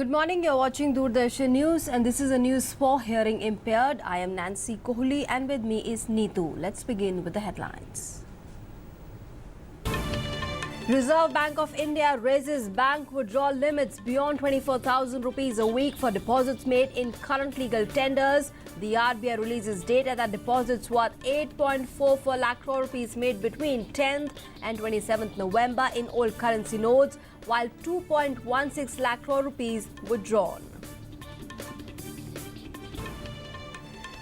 Good morning, you're watching Doordarshan News and this is a news for Hearing Impaired. I am Nancy Kohli and with me is Neetu. Let's begin with the headlines. Reserve Bank of India raises bank withdrawal limits beyond 24,000 rupees a week for deposits made in current legal tenders. The RBI releases data that deposits worth 8.44 lakh crore rupees made between 10th and 27th November in old currency notes, while 2.16 lakh crore rupees withdrawn.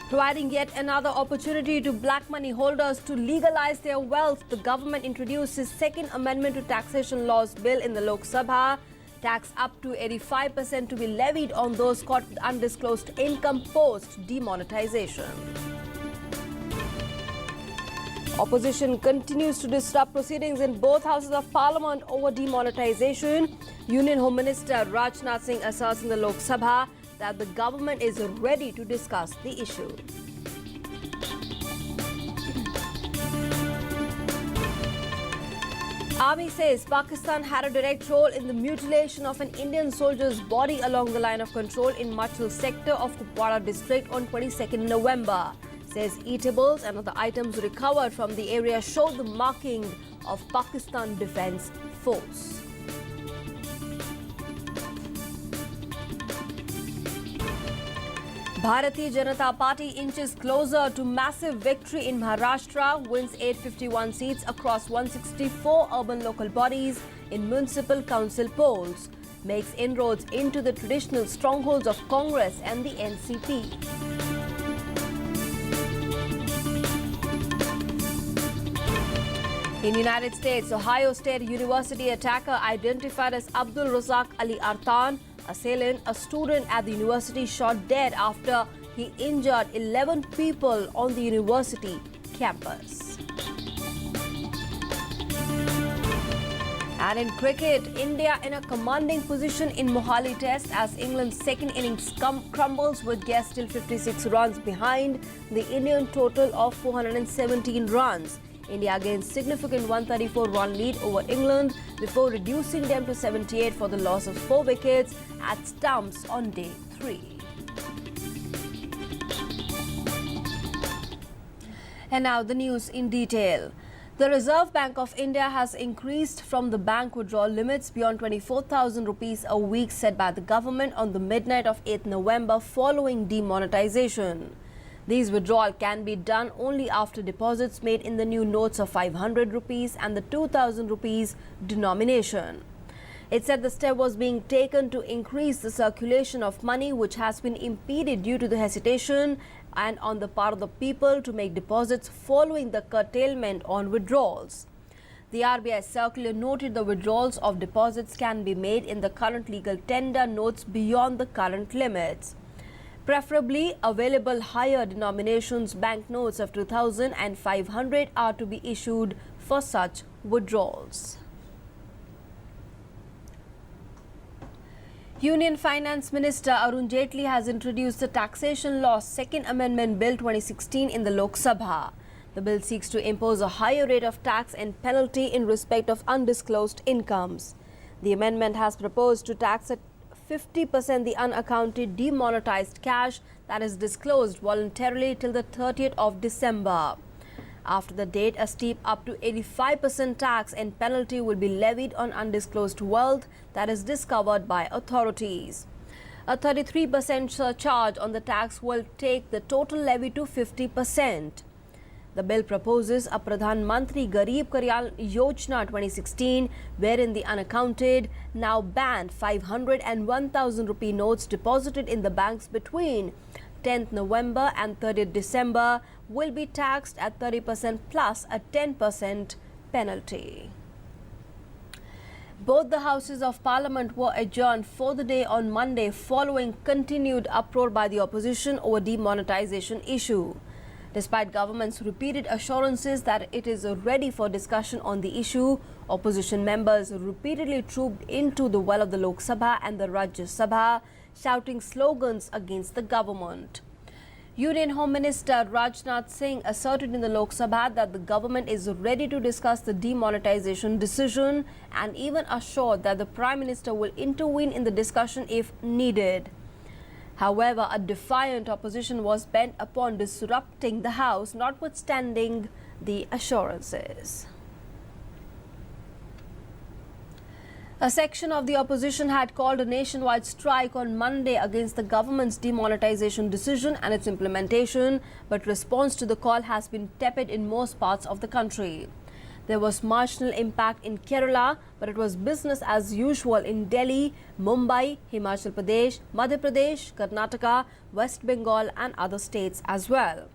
Providing yet another opportunity to black money holders to legalize their wealth, the government introduced its second amendment to taxation laws bill in the Lok Sabha. Tax up to 85% to be levied on those caught with undisclosed income post demonetization. Opposition continues to disrupt proceedings in both houses of parliament over demonetization. Union Home Minister Rajnath Singh asserts in the Lok Sabha that the government is ready to discuss the issue. Army says Pakistan had a direct role in the mutilation of an Indian soldier's body along the line of control in Machal sector of Kupwara district on 22nd November. Says eatables and other items recovered from the area show the marking of Pakistan Defence Force. Bharati Janata Party inches closer to massive victory in Maharashtra, wins 851 seats across 164 urban local bodies in municipal council polls, makes inroads into the traditional strongholds of Congress and the NCP. In the United States, Ohio State University attacker identified as Abdul Razak Ali Artan, assailant, a student at the university, shot dead after he injured 11 people on the university campus. And in cricket, India in a commanding position in Mohali Test as England's second innings crumbles with guests still 56 runs behind the Indian total of 417 runs. India gained significant 134-run lead over England before reducing them to 78 for the loss of 4 wickets at stumps on day 3. And now the news in detail. The Reserve Bank of India has increased from the bank withdrawal limits beyond 24,000 rupees a week set by the government on the midnight of 8th November following demonetization. These withdrawal can be done only after deposits made in the new notes of 500 rupees and the 2000 rupees denomination. It said the step was being taken to increase the circulation of money, which has been impeded due to the hesitation and on the part of the people to make deposits following the curtailment on withdrawals. The RBI circular noted the withdrawals of deposits can be made in the current legal tender notes beyond the current limits. Preferably, available higher denominations banknotes of 2000 and 500 are to be issued for such withdrawals. Union Finance Minister Arun Jaitley has introduced the Taxation Law Second Amendment Bill 2016 in the Lok Sabha. The bill seeks to impose a higher rate of tax and penalty in respect of undisclosed incomes. The amendment has proposed to tax at 50% the unaccounted demonetized cash that is disclosed voluntarily till the 30th of December. After the date, a steep up to 85% tax and penalty will be levied on undisclosed wealth that is discovered by authorities. A 33% surcharge on the tax will take the total levy to 50%. The bill proposes a Pradhan Mantri Garib Kalyan Yojana 2016, wherein the unaccounted, now banned 500 and 1,000 rupee notes deposited in the banks between 10th November and 30th December will be taxed at 30% plus a 10% penalty. Both the houses of parliament were adjourned for the day on Monday following continued uproar by the opposition over demonetization issue. Despite government's repeated assurances that it is ready for discussion on the issue, opposition members repeatedly trooped into the well of the Lok Sabha and the Rajya Sabha, shouting slogans against the government. Union Home Minister Rajnath Singh asserted in the Lok Sabha that the government is ready to discuss the demonetization decision and even assured that the Prime Minister will intervene in the discussion if needed. However, a defiant opposition was bent upon disrupting the House, notwithstanding the assurances. A section of the opposition had called a nationwide strike on Monday against the government's demonetization decision and its implementation, but response to the call has been tepid in most parts of the country. There was marginal impact in Kerala, but it was business as usual in Delhi, Mumbai, Himachal Pradesh, Madhya Pradesh, Karnataka, West Bengal and other states as well.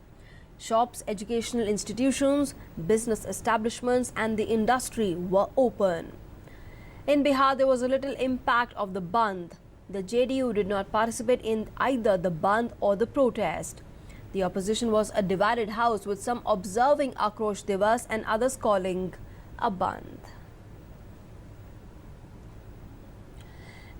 Shops, educational institutions, business establishments and the industry were open. In Bihar, there was a little impact of the Bandh. The JDU did not participate in either the Bandh or the protest. The opposition was a divided house, with some observing Akrosh Divas and others calling a Bandh.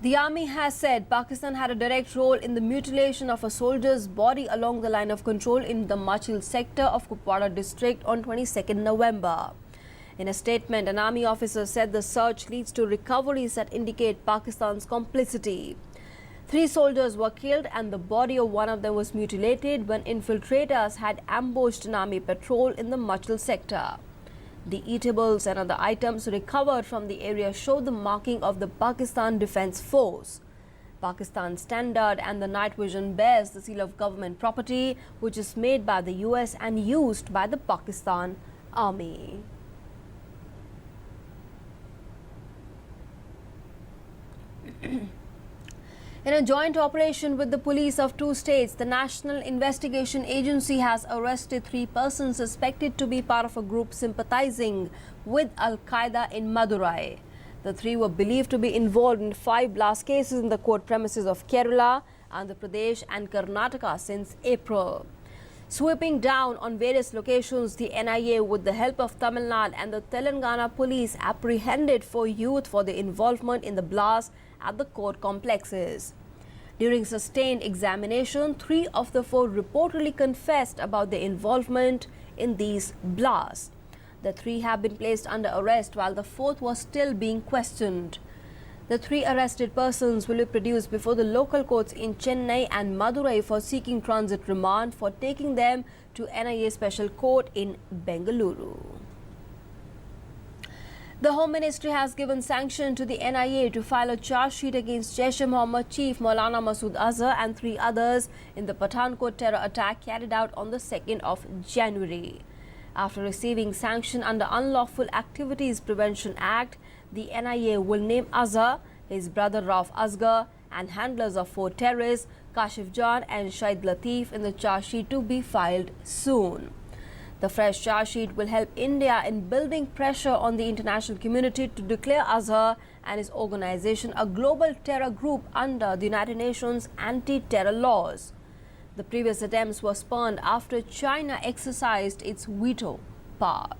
The army has said Pakistan had a direct role in the mutilation of a soldier's body along the line of control in the Machil sector of Kupwara district on 22nd November. In a statement, an army officer said the search leads to recoveries that indicate Pakistan's complicity. 3 soldiers were killed and the body of one of them was mutilated when infiltrators had ambushed an army patrol in the Machil sector. The eatables and other items recovered from the area show the marking of the Pakistan Defence Force. Pakistan Standard and the night vision bears the seal of government property, which is made by the US and used by the Pakistan Army. In a joint operation with the police of 2 states, the National Investigation Agency has arrested 3 persons suspected to be part of a group sympathizing with Al-Qaeda in Madurai. The 3 were believed to be involved in 5 blast cases in the court premises of Kerala, Andhra Pradesh and Karnataka since April. Sweeping down on various locations, the NIA, with the help of Tamil Nadu and the Telangana police, apprehended 4 youth for their involvement in the blast at the court complexes. During sustained examination, 3 of the 4 reportedly confessed about their involvement in these blasts. The 3 have been placed under arrest while the 4th was still being questioned. The 3 arrested persons will be produced before the local courts in Chennai and Madurai for seeking transit remand for taking them to NIA Special Court in Bengaluru. The Home Ministry has given sanction to the NIA to file a charge sheet against Jaish-e-Mohammed chief Maulana Masood Azhar and 3 others in the Pathankot terror attack carried out on the 2nd of January. After receiving sanction under Unlawful Activities Prevention Act, the NIA will name Azhar, his brother Rauf Asghar and handlers of 4 terrorists, Kashif Jan and Shahid Latif, in the charge sheet to be filed soon. The fresh charge sheet will help India in building pressure on the international community to declare Azhar and his organization a global terror group under the United Nations anti-terror laws. The previous attempts were spurned after China exercised its veto power.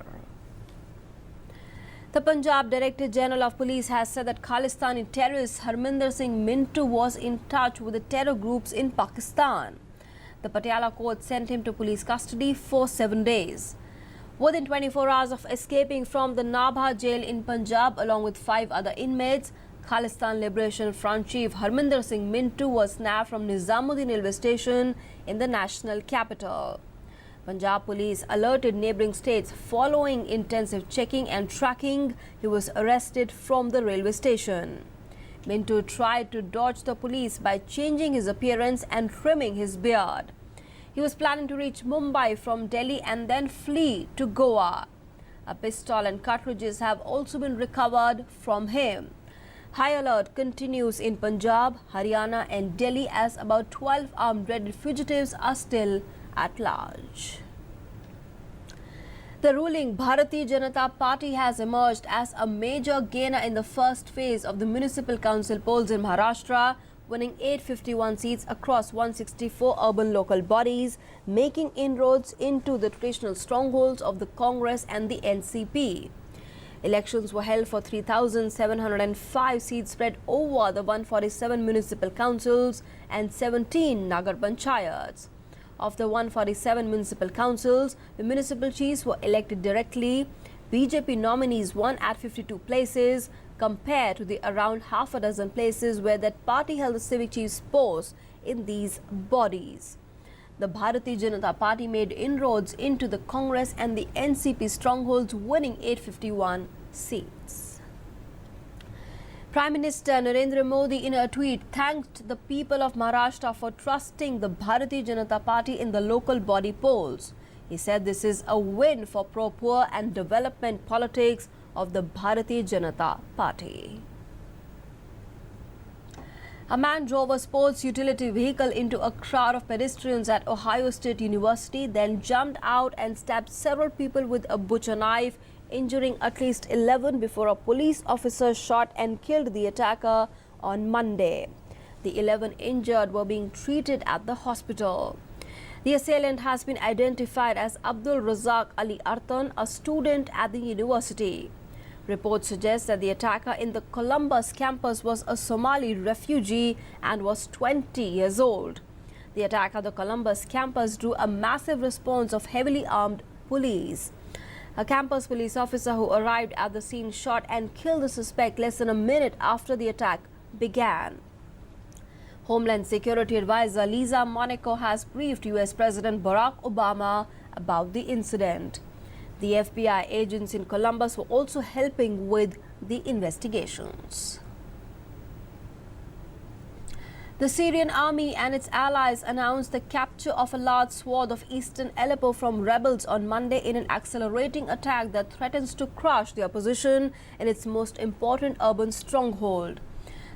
The Punjab Director General of Police has said that Khalistani terrorist Harminder Singh Mintu was in touch with the terror groups in Pakistan. The Patiala court sent him to police custody for 7 days. Within 24 hours of escaping from the Nabha jail in Punjab along with 5 other inmates, Khalistan Liberation Front Chief Harminder Singh Mintu was snapped from Nizamuddin railway station in the national capital. Punjab police alerted neighbouring states. Following intensive checking and tracking, he was arrested from the railway station. Mintu tried to dodge the police by changing his appearance and trimming his beard. He was planning to reach Mumbai from Delhi and then flee to Goa. A pistol and cartridges have also been recovered from him. High alert continues in Punjab, Haryana and Delhi as about 12 armed dreaded fugitives are still at large. The ruling Bharati Janata Party has emerged as a major gainer in the first phase of the municipal council polls in Maharashtra, winning 851 seats across 164 urban local bodies, making inroads into the traditional strongholds of the Congress and the NCP. Elections were held for 3,705 seats spread over the 147 municipal councils and 17 Nagar Panchayats. Of the 147 municipal councils, the municipal chiefs were elected directly. BJP nominees won at 52 places, compared to the around half a dozen places where that party held the civic chiefs posts in these bodies. The Bharati Janata Party made inroads into the Congress and the NCP strongholds, winning 851 seats. Prime Minister Narendra Modi, in a tweet, thanked the people of Maharashtra for trusting the Bharati Janata Party in the local body polls. He said this is a win for pro-poor and development politics of the Bharati Janata Party. A man drove a sports utility vehicle into a crowd of pedestrians at Ohio State University, then jumped out and stabbed several people with a butcher knife, injuring at least 11 before a police officer shot and killed the attacker on Monday. The 11 injured were being treated at the hospital. The assailant has been identified as Abdul Razak Ali Artan, a student at the university. Reports suggest that the attacker in the Columbus campus was a Somali refugee and was 20 years old. The attack at the Columbus campus drew a massive response of heavily armed police. A campus police officer who arrived at the scene shot and killed the suspect less than a minute after the attack began. Homeland Security Advisor Lisa Monaco has briefed US President Barack Obama about the incident. The FBI agents in Columbus were also helping with the investigations. The Syrian army and its allies announced the capture of a large swath of eastern Aleppo from rebels on Monday in an accelerating attack that threatens to crush the opposition in its most important urban stronghold.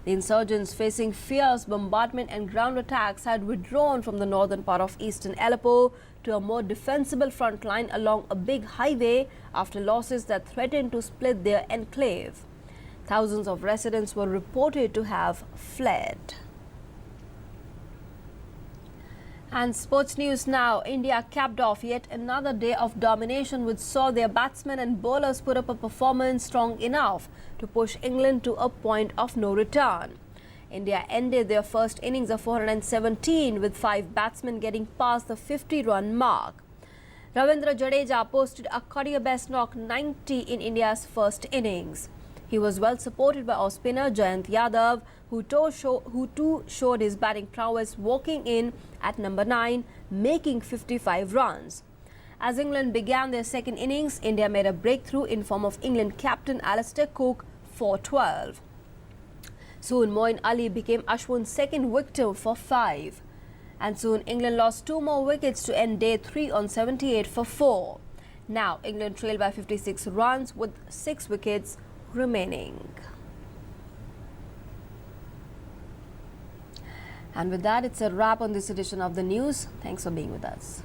The insurgents, facing fierce bombardment and ground attacks, had withdrawn from the northern part of eastern Aleppo to a more defensible front line along a big highway after losses that threatened to split their enclave. Thousands of residents were reported to have fled. And sports news now. India capped off yet another day of domination, which saw their batsmen and bowlers put up a performance strong enough to push England to a point of no return. India ended their first innings of 417 with 5 batsmen getting past the 50-run mark. Ravindra Jadeja posted a career-best knock 90 in India's first innings. He was well supported by off-spinner Jayant Yadav, who too showed his batting prowess, walking in at number 9, making 55 runs. As England began their second innings, India made a breakthrough in form of England captain Alastair Cook for 12. Soon Moeen Ali became Ashwin's second victim for 5. And soon England lost 2 more wickets to end day 3 on 78 for 4. Now England trailed by 56 runs with 6 wickets remaining. And with that, it's a wrap on this edition of the news. Thanks for being with us.